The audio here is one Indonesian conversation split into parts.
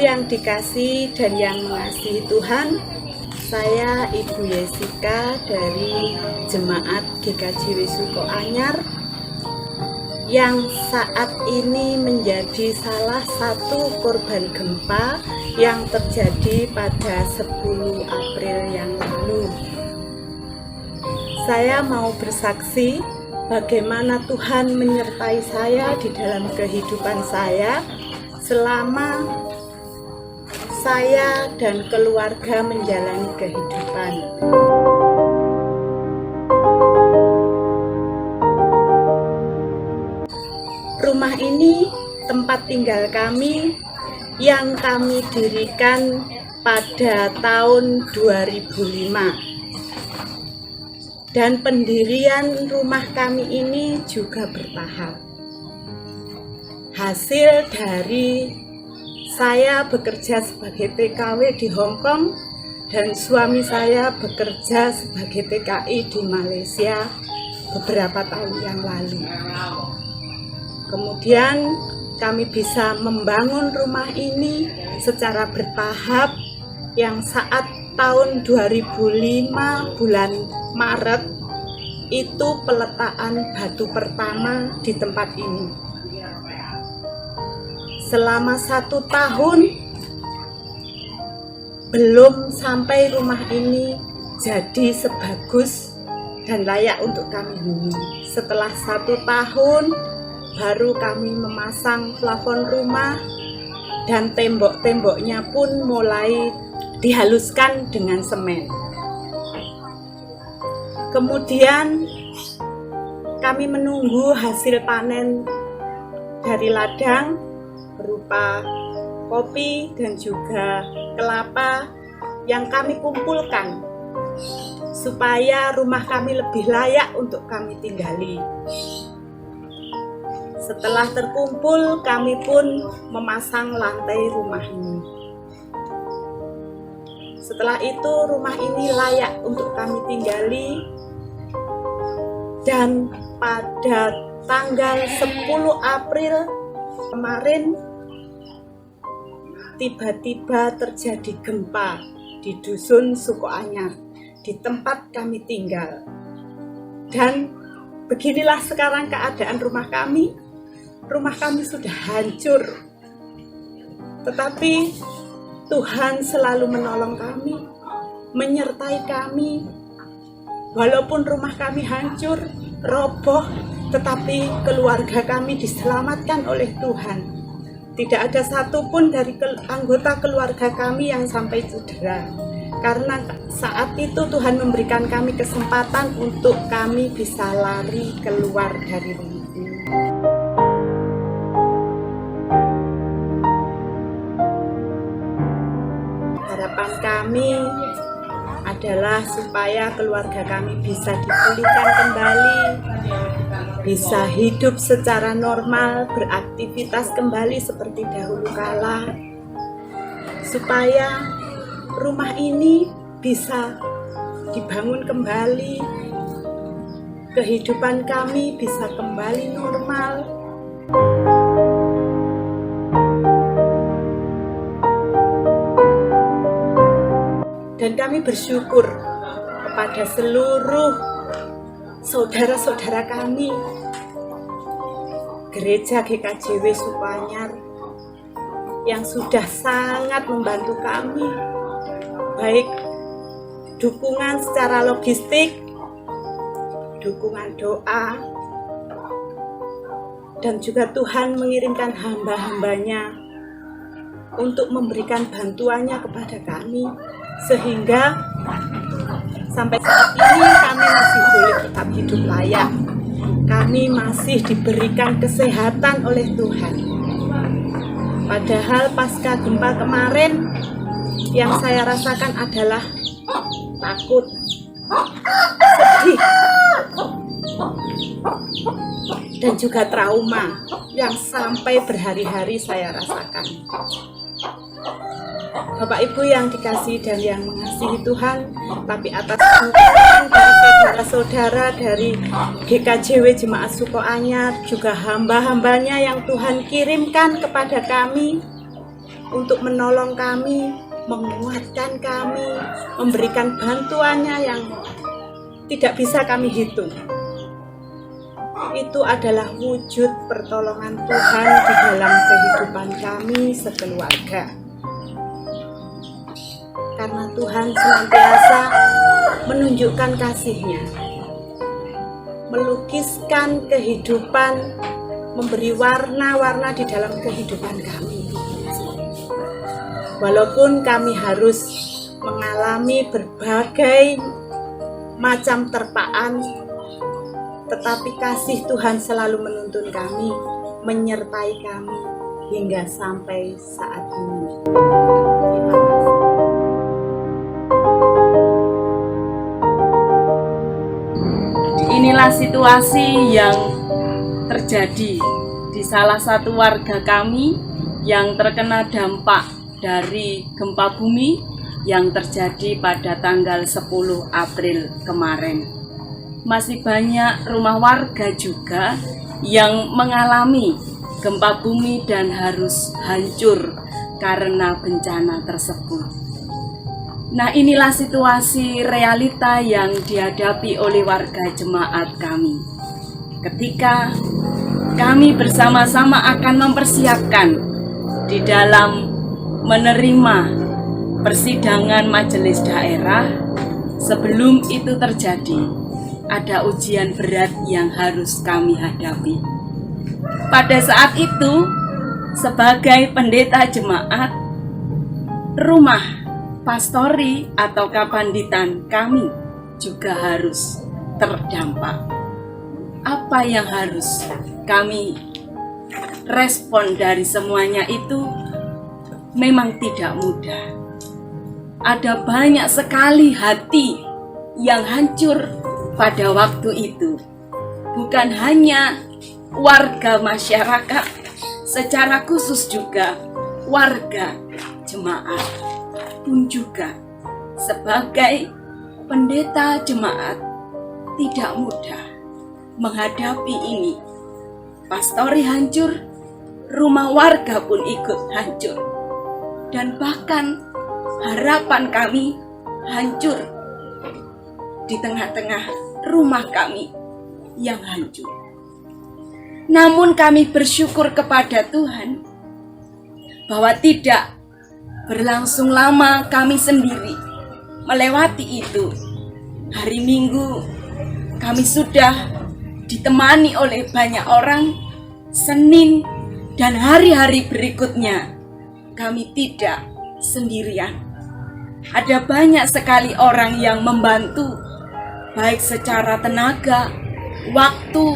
yang dikasihi dan yang mengasihi Tuhan, saya Ibu Yesika dari Jemaat GKJW Sukoanyar yang saat ini menjadi salah satu korban gempa yang terjadi pada 10 April yang lalu. Saya mau bersaksi bagaimana Tuhan menyertai saya di dalam kehidupan saya selama saya dan keluarga menjalani kehidupan. Rumah ini tempat tinggal kami yang kami dirikan pada tahun 2005. Dan pendirian rumah kami ini juga bertahap. Hasil dari saya bekerja sebagai TKW di Hong Kong dan suami saya bekerja sebagai TKI di Malaysia beberapa tahun yang lalu. Kemudian kami bisa membangun rumah ini secara bertahap yang saat tahun 2005 bulan Maret itu peletakan batu pertama di tempat ini. Selama 1 tahun belum sampai rumah ini jadi sebagus dan layak untuk kami huni. Setelah 1 tahun baru kami memasang plafon rumah dan tembok-temboknya pun mulai dihaluskan dengan semen. Kemudian kami menunggu hasil panen dari ladang berupa kopi dan juga kelapa yang kami kumpulkan supaya rumah kami lebih layak untuk kami tinggali. Setelah terkumpul, kami pun memasang lantai rumah ini. Setelah itu rumah ini layak untuk kami tinggali dan pada tanggal 10 April kemarin tiba-tiba terjadi gempa di dusun Sukoanyar, di tempat kami tinggal. Dan beginilah sekarang keadaan rumah kami. Rumah kami sudah hancur, tetapi Tuhan selalu menolong kami, menyertai kami. Walaupun rumah kami hancur, roboh, tetapi keluarga kami diselamatkan oleh Tuhan. Tidak ada satupun dari anggota keluarga kami yang sampai cedera. Karena saat itu Tuhan memberikan kami kesempatan untuk kami bisa lari keluar dari rumah ini. Harapan kami adalah supaya keluarga kami bisa dipulihkan kembali, bisa hidup secara normal, beraktivitas kembali seperti dahulu kala, supaya rumah ini bisa dibangun kembali, kehidupan kami bisa kembali normal. Dan kami bersyukur kepada seluruh saudara-saudara kami, Gereja GKJW Sukoanyar, yang sudah sangat membantu kami, baik dukungan secara logistik, dukungan doa, dan juga Tuhan mengirimkan hamba-hambanya untuk memberikan bantuannya kepada kami, sehingga sampai saat ini kami masih boleh tetap hidup layak. Kami masih diberikan kesehatan oleh Tuhan. Padahal pasca gempa kemarin yang saya rasakan adalah takut, sedih, dan juga trauma yang sampai berhari-hari saya rasakan. Bapak Ibu yang dikasihi dan yang mengasihi Tuhan, tapi atas dukungan dari saudara-saudara dari GKJW Jemaat Sukoanyar, juga hamba-hambanya yang Tuhan kirimkan kepada kami, untuk menolong kami, menguatkan kami, memberikan bantuannya yang tidak bisa kami hitung. Itu adalah wujud pertolongan Tuhan di dalam kehidupan kami sekeluarga. Karena Tuhan senantiasa menunjukkan kasih-Nya, melukiskan kehidupan, memberi warna-warna di dalam kehidupan kami. Walaupun kami harus mengalami berbagai macam terpaan, tetapi kasih Tuhan selalu menuntun kami, menyertai kami hingga sampai saat ini. Terima kasih. Inilah situasi yang terjadi di salah satu warga kami yang terkena dampak dari gempa bumi yang terjadi pada tanggal 10 April kemarin. Masih banyak rumah warga juga yang mengalami gempa bumi dan harus hancur karena bencana tersebut. Nah, inilah situasi realita yang dihadapi oleh warga jemaat kami. Ketika kami bersama-sama akan mempersiapkan di dalam menerima persidangan majelis daerah, sebelum itu terjadi, ada ujian berat yang harus kami hadapi. Pada saat itu, sebagai pendeta jemaat, rumah pastori atau kapanditan kami juga harus terdampak. Apa yang harus kami respon dari semuanya itu memang tidak mudah. Ada banyak sekali hati yang hancur pada waktu itu. Bukan hanya warga masyarakat, secara khusus juga warga jemaat pun juga sebagai pendeta jemaat tidak mudah menghadapi ini. Pastori hancur, rumah warga pun ikut hancur, dan bahkan harapan kami hancur di tengah-tengah rumah kami yang hancur. Namun kami bersyukur kepada Tuhan bahwa tidak berlangsung lama kami sendiri melewati itu. Hari Minggu kami sudah ditemani oleh banyak orang. Senin dan hari-hari berikutnya kami tidak sendirian. Ada banyak sekali orang yang membantu, baik secara tenaga, waktu,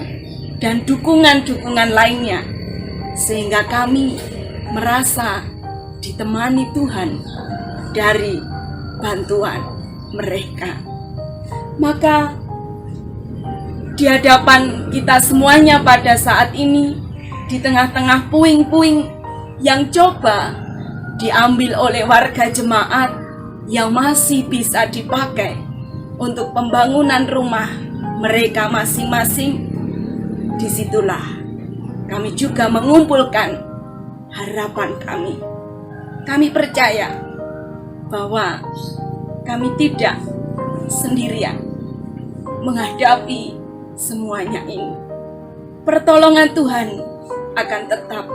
dan dukungan-dukungan lainnya, sehingga kami merasa ditemani Tuhan dari bantuan mereka. Maka di hadapan kita semuanya pada saat ini, di tengah-tengah puing-puing yang coba diambil oleh warga jemaat yang masih bisa dipakai untuk pembangunan rumah mereka masing-masing, disitulah kami juga mengumpulkan harapan kami. Kami percaya bahwa kami tidak sendirian menghadapi semuanya ini. Pertolongan Tuhan akan tetap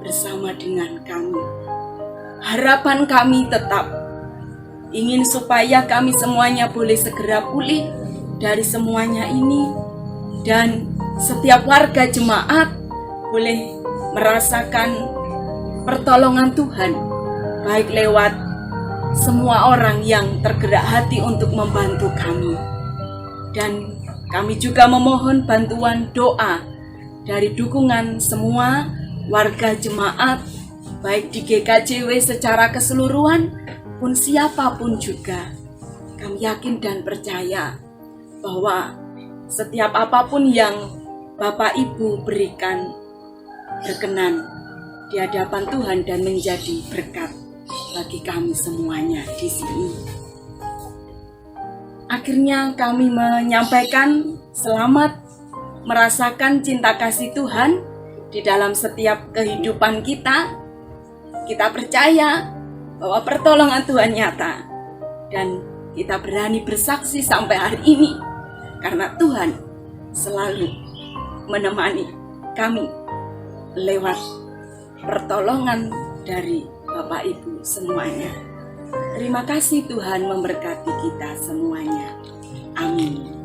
bersama dengan kami. Harapan kami tetap ingin supaya kami semuanya boleh segera pulih dari semuanya ini, dan setiap warga jemaat boleh merasakan pertolongan Tuhan, baik lewat semua orang yang tergerak hati untuk membantu kami. Dan kami juga memohon bantuan doa dari dukungan semua warga jemaat, baik di GKJW secara keseluruhan pun siapapun juga. Kami yakin dan percaya bahwa setiap apapun yang Bapak Ibu berikan berkenan di hadapan Tuhan dan menjadi berkat bagi kami semuanya di sini. Akhirnya kami menyampaikan selamat merasakan cinta kasih Tuhan di dalam setiap kehidupan kita, kita percaya bahwa pertolongan Tuhan nyata, dan kita berani bersaksi sampai hari ini karena Tuhan selalu menemani kami lewat pertolongan dari Bapak Ibu semuanya. Terima kasih, Tuhan memberkati kita semuanya. Amin.